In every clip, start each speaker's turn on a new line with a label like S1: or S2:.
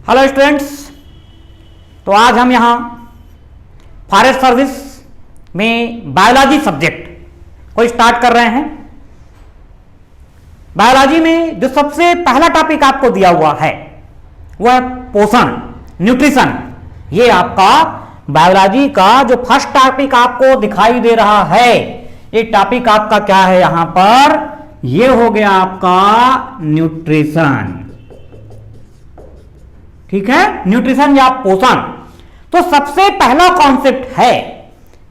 S1: Hello students, तो आज हम यहाँ फॉरेस्ट सर्विस में बायोलॉजी सब्जेक्ट को स्टार्ट कर रहे हैं। बायोलॉजी में जो सबसे पहला टॉपिक आपको दिया हुआ है वह है पोषण, न्यूट्रिशन। ये आपका बायोलॉजी का जो फर्स्ट टॉपिक आपको दिखाई दे रहा है, ये टॉपिक आपका क्या है यहाँ पर, ये हो गया आपका न्यूट्रिशन। ठीक है, न्यूट्रिशन या पोषण। तो सबसे पहला कॉन्सेप्ट है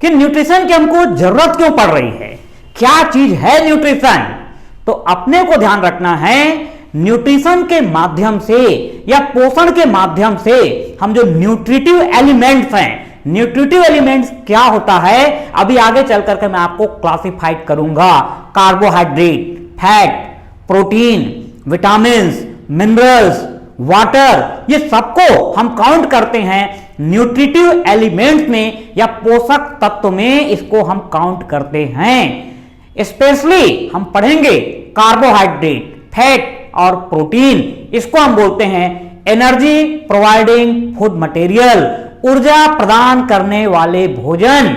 S1: कि न्यूट्रिशन की हमको जरूरत क्यों पड़ रही है, क्या चीज है न्यूट्रिशन। तो अपने को ध्यान रखना है, न्यूट्रिशन के माध्यम से या पोषण के माध्यम से हम जो न्यूट्रिटिव एलिमेंट्स हैं, न्यूट्रिटिव एलिमेंट्स क्या होता है अभी आगे चल करके मैं आपको क्लासिफाइड करूंगा। Carbohydrate, fat, protein, vitamin, minerals, water, ये सबको हम काउंट करते हैं न्यूट्रिटिव एलिमेंट्स में या पोषक तत्व में, इसको हम काउंट करते हैं। स्पेशली हम पढ़ेंगे कार्बोहाइड्रेट, फैट और प्रोटीन, इसको हम बोलते हैं एनर्जी प्रोवाइडिंग फूड मटेरियल, ऊर्जा प्रदान करने वाले भोजन।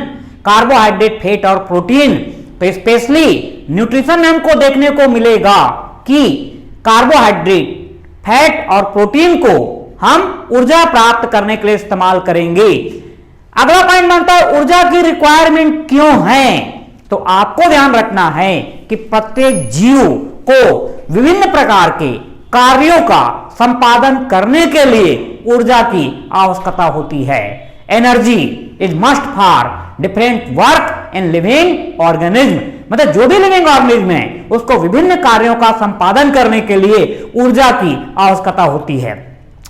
S1: कार्बोहाइड्रेट, फैट और प्रोटीन। तो स्पेशली न्यूट्रिशन में हमको देखने को मिलेगा कि कार्बोहाइड्रेट, फैट और प्रोटीन को हम ऊर्जा प्राप्त करने के लिए इस्तेमाल करेंगे। अगला पॉइंट बनता है ऊर्जा की रिक्वायरमेंट क्यों है। तो आपको ध्यान रखना है कि प्रत्येक जीव को विभिन्न प्रकार के कार्यों का संपादन करने के लिए ऊर्जा की आवश्यकता होती है। Energy is must for different work in living organism, मतलब जो भी लिविंग ऑर्गेनिज्म है उसको विभिन्न कार्यों का संपादन करने के लिए ऊर्जा की आवश्यकता होती है।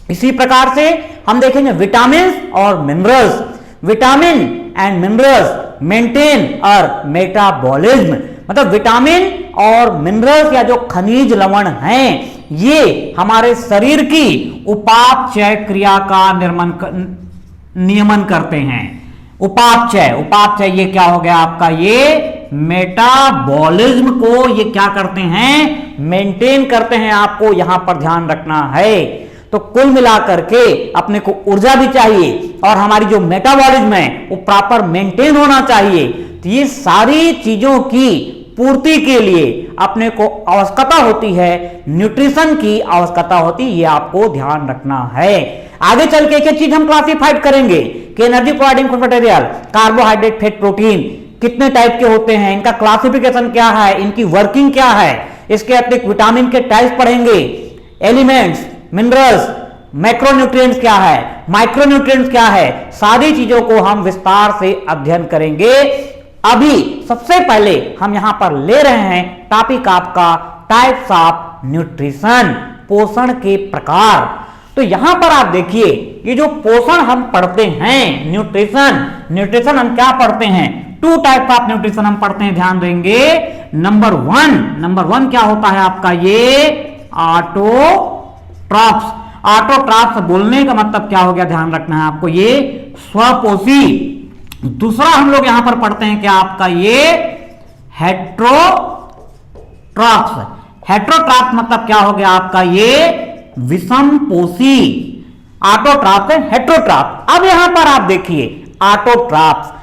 S1: इसी प्रकार से हम देखेंगे विटामिन और minerals. Vitamin and minerals maintain और मेटाबॉलिज्म, मतलब विटामिन और मिनरल्स या जो खनिज लवण हैं ये हमारे शरीर की उपापचय क्रिया का नियमन करते हैं। उपापचय ये क्या हो गया आपका, ये मेटाबॉलिज्म को ये क्या करते हैं, मेंटेन करते हैं। आपको यहां पर ध्यान रखना है। तो कुल मिलाकर के अपने को ऊर्जा भी चाहिए और हमारी जो मेटाबॉलिज्म है वो प्रॉपर मेंटेन होना चाहिए। तो ये सारी चीजों की पूर्ति के लिए अपने को आवश्यकता होती है, न्यूट्रिशन की आवश्यकता होती है, ये आपको ध्यान रखना है। आगे चल के एक चीज हम क्लासिफाइड करेंगे कि energy providing food material, carbohydrate, fat, protein कितने टाइप के होते हैं, इनका क्लासिफिकेशन क्या है, इनकी वर्किंग क्या है। इसके अतिरिक्त विटामिन के टाइप्स पढ़ेंगे, एलिमेंट्स, मिनरल्स, मैक्रोन्यूट्रिएंट्स क्या है, माइक्रोन्यूट्रिएंट्स क्या है, सारी चीजों को हम विस्तार से अध्ययन करेंगे। अभी सबसे पहले हम यहां पर ले रहे हैं टॉपिक आपका टाइप्स ऑफ न्यूट्रिशन, पोषण के प्रकार। तो यहां पर आप देखिए ये जो पोषण हम पढ़ते हैं, न्यूट्रिशन हम क्या पढ़ते हैं, टू टाइप ऑफ न्यूट्रिशन हम पढ़ते हैं, ध्यान देंगे। नंबर वन क्या होता है आपका, ये ऑटोट्रॉफ्स। ऑटोट्रॉफ्स बोलने का मतलब क्या हो गया, ध्यान रखना है आपको, ये स्वपोषी। दूसरा हम लोग यहां पर पढ़ते हैं क्या आपका, ये हेट्रोट्रॉफ्स। हेट्रोट्रॉफ्स मतलब क्या हो गया आपका, ये विषमपोषी। ऑटोट्रॉफ्स है, हेट्रोट्रॉफ्स। अब यहां पर आप देखिए ऑटोट्रॉफ्स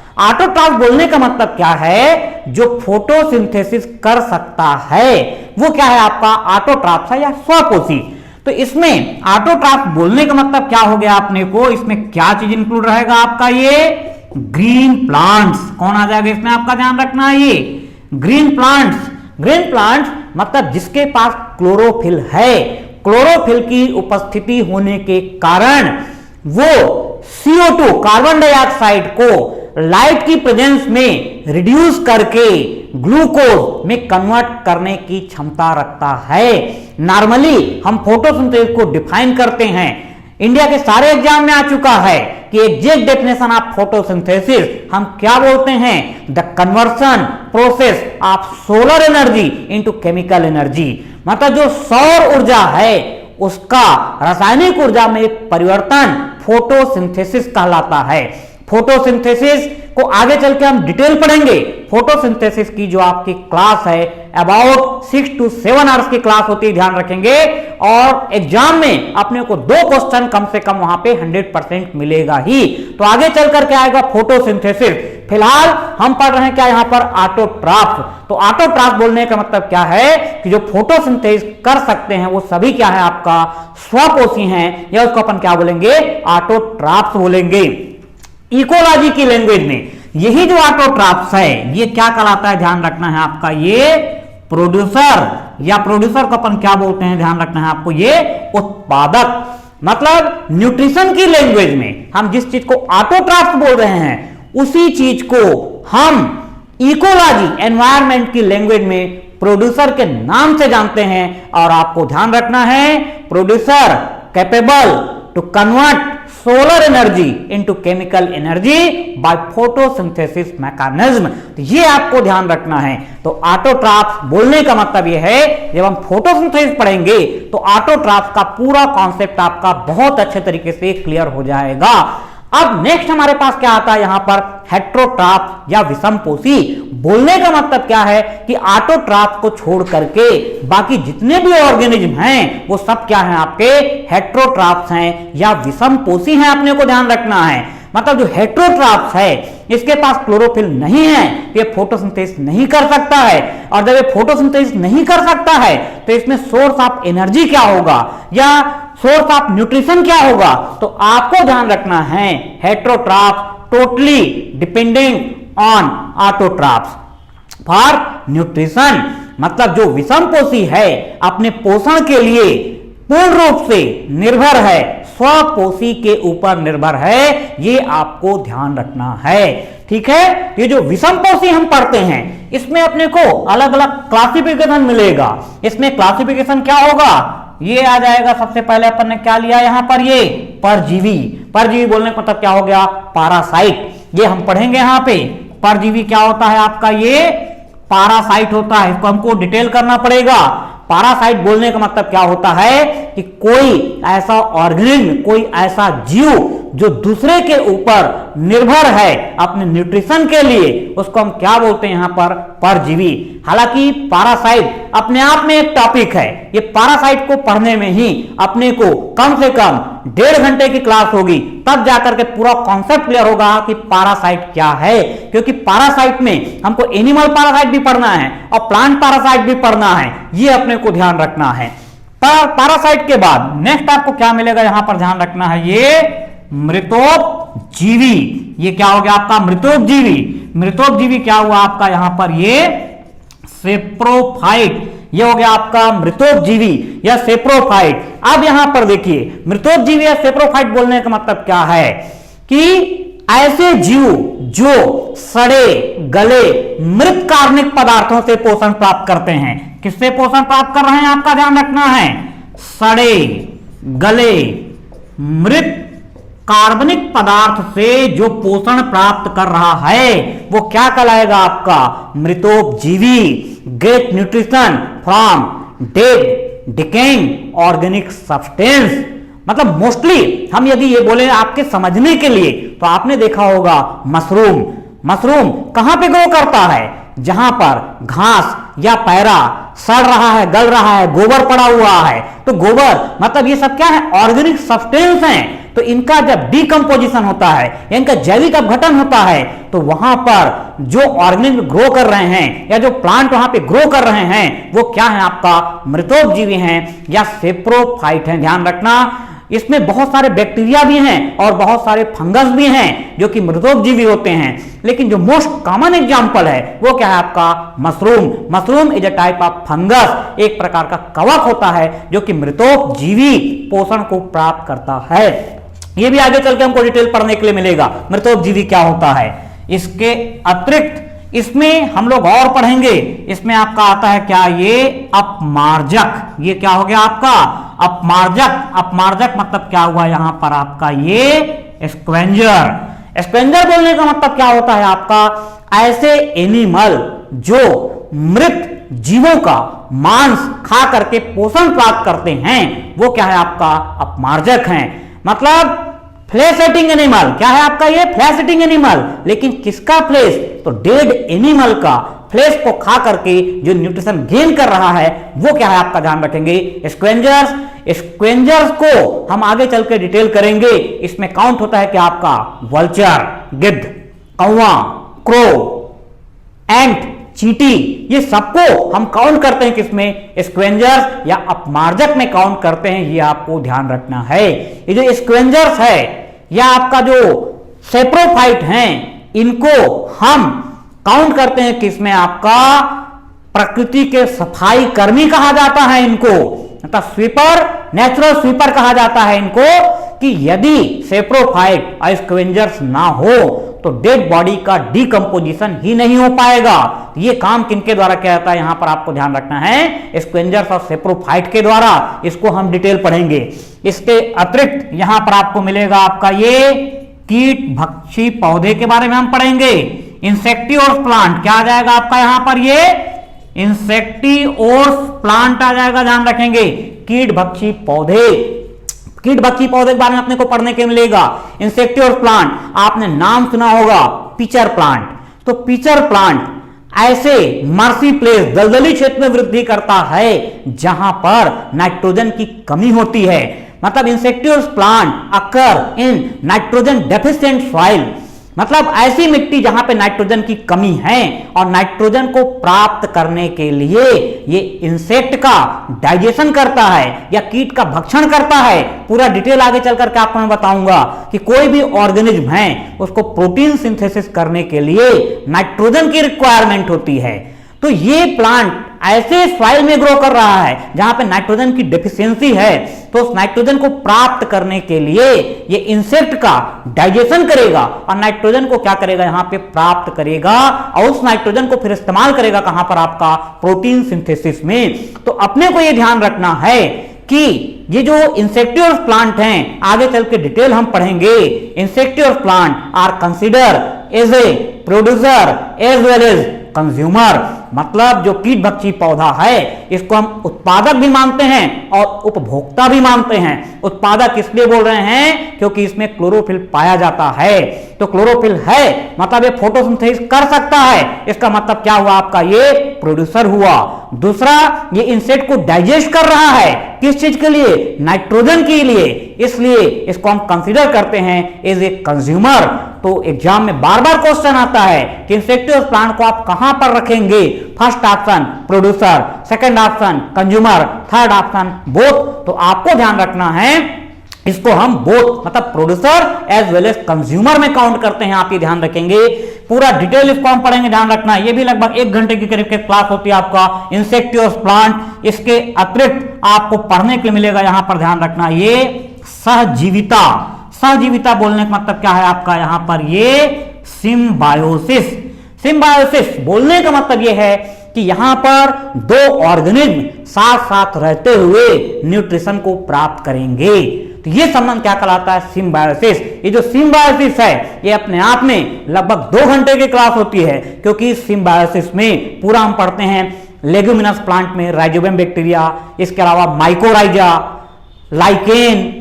S1: बोलने का मतलब क्या है, जो फोटोसिंथेसिस कर सकता है वो क्या है आपका, ऑटोट्रॉफ्स है या स्वपोषी। तो इसमें ऑटोट्रॉफ्स बोलने का मतलब क्या हो गया अपने को, इसमें क्या चीज इंक्लूड रहेगा आपका, ये ग्रीन प्लांट्स। कौन आ जाएगा इसमें, आपका ध्यान रखना है, ये ग्रीन प्लांट्स मतलब जिसके पास क्लोरोफिल है। क्लोरोफिल की उपस्थिति होने के कारण वो CO2 कार्बन डाइऑक्साइड को लाइट की प्रेजेंस में रिड्यूस करके ग्लूकोज में कन्वर्ट करने की क्षमता रखता है। नॉर्मली हम फोटोसिंथेसिस को डिफाइन करते हैं, इंडिया के सारे एग्जाम में आ चुका है कि एग्जैक्ट डेफिनेशन ऑफ फोटोसिंथेसिस हम क्या बोलते हैं, the conversion process of solar energy into chemical energy. मतलब जो सौर ऊर्जा है उसका रासायनिक ऊर्जा में परिवर्तन फोटोसिंथेसिस कहलाता है। फोटोसिंथेसिस को आगे चल के हम डिटेल पढ़ेंगे। फोटोसिंथेसिस की जो आपकी क्लास है अबाउट 6 to 7 आवर्स की क्लास होती है, ध्यान रखेंगे। और एग्जाम में अपने को 2 क्वेश्चन कम से कम वहां पे 100% मिलेगा ही। तो आगे चल करके आएगा फोटोसिंथेसिस। फिलहाल हम पढ़ रहे हैं क्या यहां पर ऑटोट्रॉफ। तो ऑटोट्रॉफ बोलने का मतलब क्या है कि जो फोटोसिंथेसिस कर सकते हैं वो सभी क्या है आपका स्वपोषी हैं, या उसको अपन क्या बोलेंगे ऑटोट्रॉफ्स बोलेंगे। इकोलॉजी की लैंग्वेज में यही जो ऑटोट्रॉफ्स है ये क्या कहलाता है, ध्यान रखना है आपका, ये प्रोड्यूसर, या प्रोड्यूसर को अपन क्या बोलते हैं, ध्यान रखना है आपको, ये उत्पादक। मतलब न्यूट्रिशन की लैंग्वेज में हम जिस चीज को ऑटोट्रॉफ्स बोल रहे हैं उसी चीज को हम इकोलॉजी एनवायरनमेंट की लैंग्वेज में प्रोड्यूसर के नाम से जानते हैं। और आपको ध्यान रखना है producer capable to convert solar energy into chemical energy by photosynthesis mechanism. तो ये आपको ध्यान रखना है। तो ऑटोट्रॉफ्स बोलने का मतलब ये है, जब हम फोटोसिंथेसिस पढ़ेंगे तो ऑटोट्रॉफ्स का पूरा कॉन्सेप्ट आपका बहुत अच्छे तरीके से क्लियर हो जाएगा। अब नेक्स्ट हमारे पास क्या आता है यहां पर, हेट्रोट्रॉफ या विषमपोषी। बोलने का मतलब क्या है कि ऑटोट्रॉफ को छोड़ करके बाकी जितने भी ऑर्गेनिज्म हैं वो सब क्या हैं आपके हेट्रोट्रॉफ्स हैं या विषमपोषी हैं, अपने को ध्यान रखना है। मतलब जो हेट्रोट्रॉफ्स है इसके पास क्लोरोफिल नहीं है, ये फोटोसिंथेसिस नहीं कर सकता है। और जब ये फोटोसिंथेसिस नहीं कर सकता है तो इसमें सोर्स ऑफ एनर्जी क्या होगा या सोर्स ऑफ न्यूट्रिशन क्या होगा। तो आपको ध्यान रखना है heterotroph totally depending on autotrophs for nutrition. मतलब जो विषमपोषी है अपने पोषण के लिए पूर्ण रूप से निर्भर है, स्वपोषी के ऊपर निर्भर है, ये आपको ध्यान रखना है। ठीक है, ये जो विषमपोषी हम पढ़ते हैं इसमें अपने को अलग अलग क्लासिफिकेशन मिलेगा। इसमें क्लासिफिकेशन क्या होगा, ये आ जाएगा। सबसे पहले अपन ने क्या लिया यहां पर, ये परजीवी। परजीवी बोलने का मतलब क्या हो गया, पैरासाइट। ये हम पढ़ेंगे यहां पे। परजीवी क्या होता है आपका, ये पैरासाइट होता है, इसको हमको डिटेल करना पड़ेगा। पैरासाइट बोलने का मतलब क्या होता है कि कोई ऐसा ऑर्गेनिज्म, कोई ऐसा जीव जो दूसरे के ऊपर निर्भर है अपने न्यूट्रिशन के लिए, उसको हम क्या बोलते हैं यहां पर, परजीवी। हालांकि पैरासाइट अपने आप में एक टॉपिक है। ये पैरासाइट को पढ़ने में ही अपने को कम से कम 1.5 घंटे की क्लास होगी, तब जाकर के पूरा कॉन्सेप्ट क्लियर होगा कि पैरासाइट क्या है। क्योंकि पैरासाइट में हमको एनिमल पैरासाइट भी पढ़ना है और प्लांट पैरासाइट भी पढ़ना है, ये अपने को ध्यान रखना है। पैरासाइट के बाद नेक्स्ट आपको क्या मिलेगा यहां पर, ध्यान रखना है, ये मृतोपजीवी। ये क्या हो गया आपका, मृतोपजीवी। मृतोपजीवी क्या हुआ आपका यहां पर, ये सेप्रोफाइट। ये हो गया आपका मृतोपजीवी या सेप्रोफाइट। अब यहां पर देखिए मृतोपजीवी या सेप्रोफाइट बोलने का मतलब क्या है कि ऐसे जीव जो सड़े गले मृत कार्बनिक पदार्थों से पोषण प्राप्त करते हैं। किससे पोषण प्राप्त कर रहे हैं आपका ध्यान रखना है, सड़े गले मृत कार्बनिक पदार्थ से जो पोषण प्राप्त कर रहा है वो क्या कहलाएगा आपका, मृतोपजीवी। Get nutrition from dead decaying organic substance. मतलब मोस्टली हम यदि ये बोले आपके समझने के लिए तो आपने देखा होगा मशरूम। मशरूम कहां पे ग्रो करता है, जहां पर घास या पैरा सड़ रहा है, गल रहा है, गोबर पड़ा हुआ है। तो गोबर मतलब ये सब क्या है, ऑर्गेनिक सब्सटेंस हैं। तो इनका जब डिकम्पोजिशन होता है या इनका जैविक अपघटन होता है तो वहां पर जो ऑर्गेनिज्म ग्रो कर रहे हैं या जो प्लांट वहां पे ग्रो कर रहे हैं वो क्या है आपका, मृतोपजीवी हैं या सेप्रोफाइट हैं। ध्यान रखना, इसमें बहुत सारे बैक्टीरिया भी हैं और बहुत सारे फंगस भी हैं जो कि मृतोपजीवी होते हैं। लेकिन जो मोस्ट कॉमन एग्जांपल है वो क्या है आपका, mushroom. Mushroom is a type of fungus, एक प्रकार का कवक होता है जो कि मृतोपजीवी पोषण को प्राप्त करता है। ये भी आगे चल के हमको डिटेल पढ़ने के लिए मिलेगा मृतोपजीवी क्या होता है। इसके अतिरिक्त इसमें हम लोग और पढ़ेंगे। इसमें आपका आता है क्या, ये अपमार्जक। ये क्या हो गया आपका, अपमार्जक। अपमार्जक मतलब क्या हुआ यहां पर आपका, ये स्क्वेंजर। स्क्वेंजर बोलने का मतलब क्या होता है आपका, ऐसे एनिमल जो मृत जीवों का मांस खा करके पोषण प्राप्त करते हैं वो क्या है आपका, अपमार्जक हैं। मतलब फ्लैश ईटिंग एनिमल, क्या है आपका ये फ्लैश ईटिंग एनिमल, लेकिन किसका फ्लैश, तो डेड एनिमल का फ्लैश को खा करके जो न्यूट्रिशन गेन कर रहा है वो क्या है आपका ध्यान रखेंगे स्क्वेंजर्स। स्क्वेंजर्स को हम आगे चल के डिटेल करेंगे। इसमें काउंट होता है कि आपका वल्चर, गिद्ध, कौवा, क्रो, एंट, चींटी, ये सबको हम काउंट करते हैं किसमें, स्क्वेंजर्स या अपमार्जक में काउंट करते हैं, ये आपको ध्यान रखना है। ये जो स्क्वेंजर्स है या आपका जो सेप्रोफाइट हैं, इनको हम काउंट करते हैं किसमें, आपका प्रकृति के सफाई कर्मी कहा जाता है इनको, मतलब स्वीपर, नेचुरल स्वीपर कहा जाता है इनको, कि यदि सेप्रोफाइट और स्क्वेंजर्स ना हो तो डेड बॉडी का डीकंपोजिशन ही नहीं हो पाएगा। ये काम किनके द्वारा किया जाता है, यहां पर आपको ध्यान रखना है स्क्वेंजर्स और सेप्रोफाइट के द्वारा। इसको हम डिटेल पढ़ेंगे। इसके अतिरिक्त यहां पर आपको मिलेगा आपका ये कीट भक्षी पौधे के बारे में हम पढ़ेंगे। इंसेक्टिवर्स प्लांट, क्या आ जाएगा आपका यहां पर, ये इंसेक्टिवर्स प्लांट आ जाएगा, ध्यान रखेंगे। कीट भक्षी पौधे, कीट भक्षी पौधे के बारे में अपने को पढ़ने के मिलेगा। इंसेक्टिवर्स प्लांट, आपने नाम सुना होगा पिचर प्लांट। तो पिचर प्लांट ऐसे मर्सी प्लेस, दलदली क्षेत्र में वृद्धि करता है जहां पर नाइट्रोजन की कमी होती है। मतलब insectivores plant occur in nitrogen deficient soil, मतलब ऐसी मिट्टी जहां पे नाइट्रोजन की कमी है, और नाइट्रोजन को प्राप्त करने के लिए ये इंसेक्ट का डाइजेशन करता है या कीट का भक्षण करता है। पूरा डिटेल आगे चलकर के आपको मैं बताऊंगा कि कोई भी ऑर्गेनिज्म है उसको प्रोटीन सिंथेसिस करने के लिए नाइट्रोजन की रिक्वायरमेंट होती है। तो ये प्लांट ऐसे सॉइल में ग्रो कर रहा है जहां पे नाइट्रोजन की डेफिशिएंसी है, तो उस नाइट्रोजन को प्राप्त करने के लिए ये इंसेक्ट का डाइजेशन करेगा और नाइट्रोजन को क्या करेगा, यहां पे प्राप्त करेगा, और उस नाइट्रोजन को फिर इस्तेमाल करेगा कहां पर, आपका प्रोटीन सिंथेसिस में। तो अपने को ये ध्यान रखना है कि ये जो इंसेक्टिवर्स प्लांट हैं, आगे चल के डिटेल हम पढ़ेंगे। Insectivorous plant are consider as a producer as well as consumer, मतलब जो कीट भक्षी पौधा है इसको हम उत्पादक भी मानते हैं और उपभोक्ता भी मानते हैं। उत्पादक इसलिए बोल रहे हैं क्योंकि इसमें क्लोरोफिल पाया जाता है। तो क्लोरोफिल है मतलब ये फोटोसिंथेसिस कर सकता है, इसका मतलब क्या हुआ आपका, ये प्रोड्यूसर हुआ। दूसरा, ये इंसेक्ट को डाइजेस्ट कर रहा है, किस चीज के लिए, नाइट्रोजन के लिए, इसलिए इसको हम कंसीडर करते हैं एज ए कंज्यूमर। तो एग्जाम में बार बार क्वेश्चन आता है कि इंसेक्टिवर्स प्लांट को आप कहां पर रखेंगे। First option producer, second option consumer, third option both. तो आपको ध्यान रखना है इसको हम बोथ मतलब producer as well as consumer में काउंट करते हैं, आप ये ध्यान रखेंगे। पूरा डिटेल इसको हम पढ़ेंगे, ध्यान रखना। ये भी लगभग 1 घंटे की करीब के क्लास होती है आपका इंसेक्टिवर्स प्लांट। इसके अतिरिक्त आपको पढ़ने के लिए मिलेगा यहां पर, ध्यान रखना, ये सहजीविता। सहजीविता बोलने का मतलब क्या है आपका, यहां पर ये सिम्बायोसिस। सिम्बायोसिस बोलने का मतलब ये है कि यहां पर दो ऑर्गेनिज्म साथ साथ रहते हुए न्यूट्रिशन को प्राप्त करेंगे। तो ये संबंध क्या कहलाता है, सिम्बायोसिस। ये जो सिम्बायोसिस है ये अपने आप में लगभग 2 घंटे की क्लास होती है, क्योंकि सिम्बायोसिस में पूरा हम पढ़ते हैं लेग्यूमिनस प्लांट में राइजोबियम बैक्टीरिया, इसके अलावा माइकोराइजा, लाइकेन,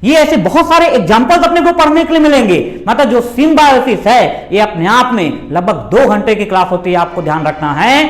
S1: ये ऐसे बहुत सारे एग्जांपल्स अपने को पढ़ने के लिए मिलेंगे। मतलब जो सिम्बायोसिस है ये अपने आप में लगभग 2 घंटे की क्लास होती है, आपको ध्यान रखना है।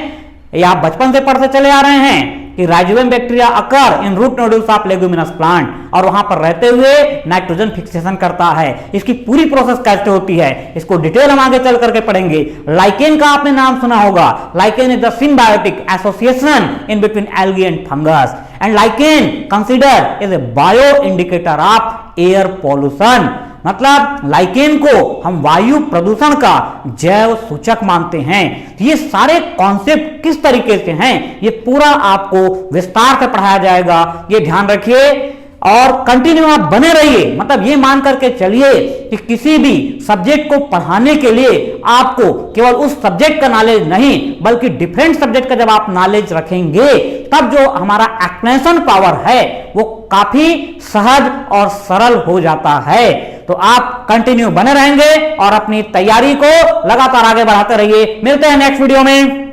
S1: ये आप बचपन से पढ़ते चले आ रहे हैं कि rhizobium bacteria occur in root nodules of leguminous plant, और वहां पर रहते हुए नाइट्रोजन फिक्सेशन करता है। इसकी पूरी प्रोसेस कैसे होती है इसको डिटेल हम आगे चल करके पढ़ेंगे। लाइकेन का आपने नाम सुना होगा। Lichen is the symbiotic association in between algae and fungus, and lichen considered as a bio indicator of air pollution. मतलब लाइकेन को हम वायु प्रदूषण का जैव सूचक मानते हैं। ये सारे कॉन्सेप्ट किस तरीके से हैं ये पूरा आपको विस्तार से पढ़ाया जाएगा, ये ध्यान रखिए और कंटिन्यू आप बने रहिए। मतलब ये मान करके चलिए कि किसी भी सब्जेक्ट को पढ़ाने के लिए आपको केवल उस सब्जेक्ट का नॉलेज नहीं बल्कि डिफरेंट सब्जेक्ट का जब आप नॉलेज रखेंगे तब जो हमारा एक्सप्लेनेशन पावर है वो काफी सहज और सरल हो जाता है। तो आप कंटिन्यू बने रहेंगे और अपनी तैयारी को लगातार आगे बढ़ाते रहिए। मिलते हैं नेक्स्ट वीडियो में।